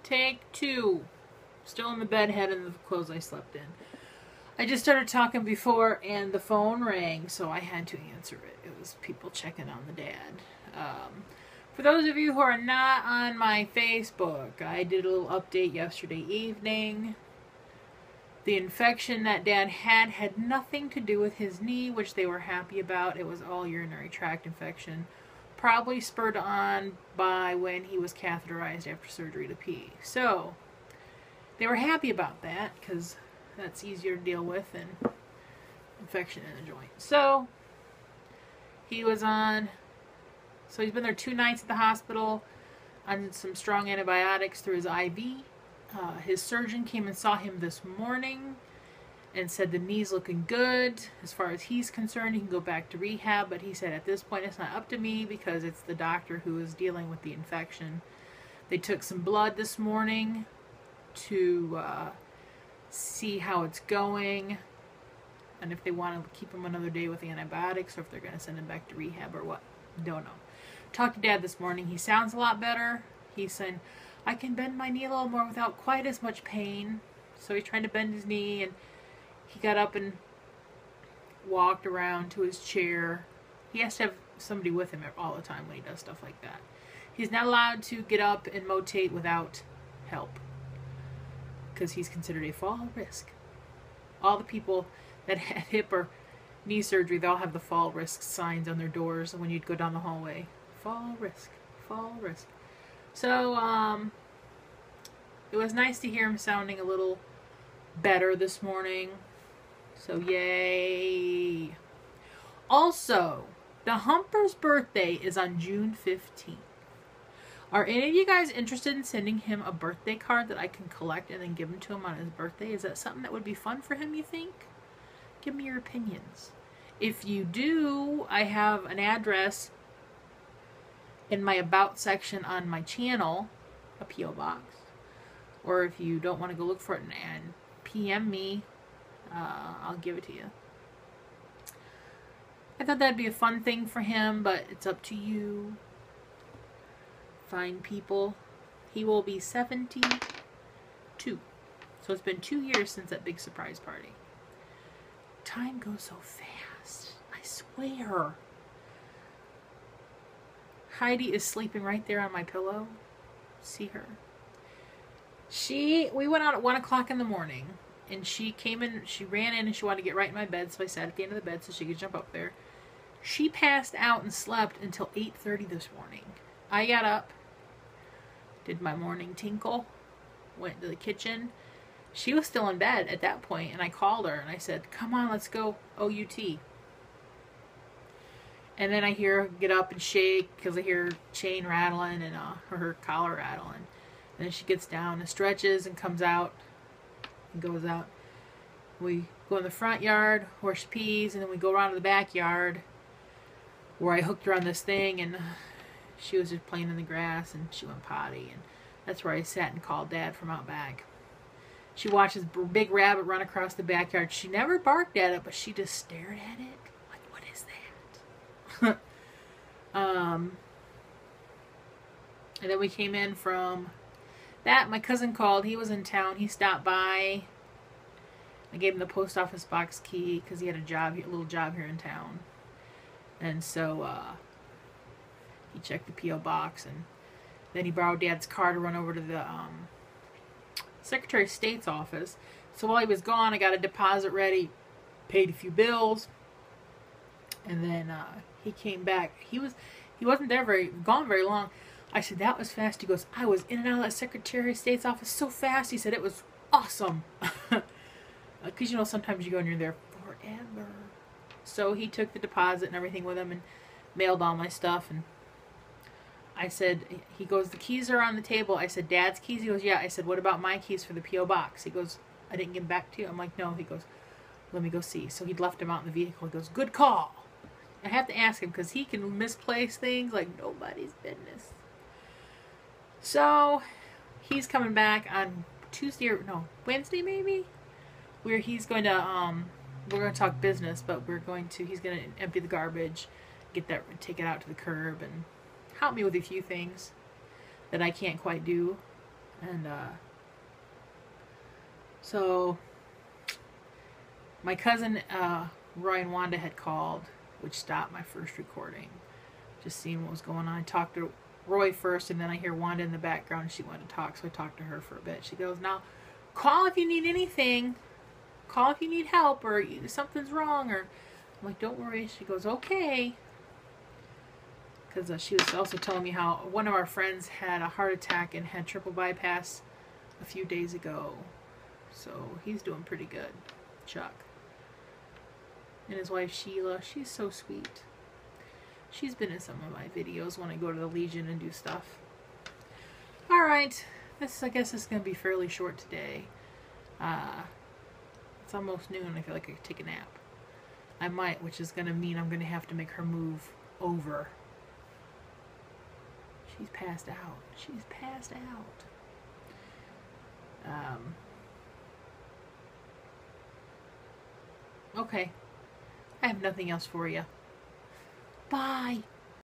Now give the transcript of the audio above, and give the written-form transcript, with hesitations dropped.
Take two. Still in the bed, head in the clothes I slept in. I just started talking before and the phone rang, so I had to answer it. It was people checking on the dad. For those of you who are not on my Facebook, I did a little update yesterday evening. The infection that Dad had nothing to do with his knee, which they were happy about. It was all urinary tract infection. Probably spurred on by when he was catheterized after surgery to pee. So, they were happy about that because that's easier to deal with than infection in the joint. So, he was on... So he's been there 2 nights at the hospital on some strong antibiotics through his IV. His surgeon came and saw him this morning and said the knee's looking good. As far as he's concerned, he can go back to rehab, but he said at this point it's not up to me because it's the doctor who is dealing with the infection. They took some blood this morning to see how it's going and if they want to keep him another day with the antibiotics or if they're going to send him back to rehab or what. Don't know. Talked to Dad this morning. He sounds a lot better. He's saying, I can bend my knee a little more without quite as much pain. So he's trying to bend his knee, and he got up and walked around to his chair. He has to have somebody with him all the time when he does stuff like that. He's not allowed to get up and rotate without help because he's considered a fall risk. All the people that had hip or knee surgery, they all have the fall risk signs on their doors when you'd go down the hallway. Fall risk, fall risk. So, it was nice to hear him sounding a little better this morning. So, yay. Also, the Humper's birthday is on June 15th. Are any of you guys interested in sending him a birthday card that I can collect and then give him to him on his birthday? Is that something that would be fun for him, you think? Give me your opinions. If you do, I have an address in my About section on my channel, a P.O. box. Or if you don't want to go look for it and PM me, I'll give it to you. I thought that'd be a fun thing for him, but it's up to you. Fine people. He will be 72. So it's been 2 years since that big surprise party. Time goes so fast. I swear. Heidi is sleeping right there on my pillow. See her. We went out at 1 o'clock in the morning, and she came in, she ran in and she wanted to get right in my bed, so I sat at the end of the bed so she could jump up there. She passed out and slept until 8:30 this morning. I got up, did my morning tinkle, went to the kitchen. She was still in bed at that point, and I called her and I said, come on, let's go OUT. And then I hear her get up and shake because I hear her chain rattling and her collar rattling. And then she gets down and stretches and comes out and goes out. We go in the front yard where she pees, and then we go around to the backyard where I hooked her on this thing, and she was just playing in the grass and she went potty, and that's where I sat and called Dad from out back. She watched this big rabbit run across the backyard. She never barked at it, but she just stared at it. Like, what is that? And then we came in from that. My cousin called. He was in town. He stopped by. I gave him the post office box key because he had a little job here in town. And so he checked the P.O. box, and then he borrowed Dad's car to run over to the Secretary of State's office. So while he was gone, I got a deposit ready, paid a few bills, and then he came back. He wasn't there gone very long. I said, that was fast. He goes, I was in and out of that Secretary of State's office so fast. He said, it was awesome. Because, you know, sometimes you go and you're there forever. So he took the deposit and everything with him and mailed all my stuff. And I said, he goes, the keys are on the table. I said, Dad's keys? He goes, yeah. I said, what about my keys for the P.O. box? He goes, I didn't give them back to you. I'm like, no. He goes, let me go see. So he'd left them out in the vehicle. He goes, good call. I have to ask him because he can misplace things like nobody's business. So he's coming back on Wednesday maybe, where he's going to, we're going to talk business, but he's going to empty the garbage, take it out to the curb, and help me with a few things that I can't quite do. And so my cousin Roy and Wanda had called, which stopped my first recording. Just seeing what was going on. I talked to Roy first, and then I hear Wanda in the background. She wanted to talk, so I talked to her for a bit. She goes, "Now, call if you need anything. Call if you need help, or something's wrong." Or I'm like, "Don't worry." She goes, "Okay." Because she was also telling me how one of our friends had a heart attack and had triple bypass a few days ago. So he's doing pretty good, Chuck. And his wife Sheila, she's so sweet. She's been in some of my videos when I go to the Legion and do stuff. Alright, I guess this is going to be fairly short today. It's almost noon. I feel like I could take a nap. I might, which is going to mean I'm going to have to make her move over. She's passed out. She's passed out. Okay. I have nothing else for you. Bye.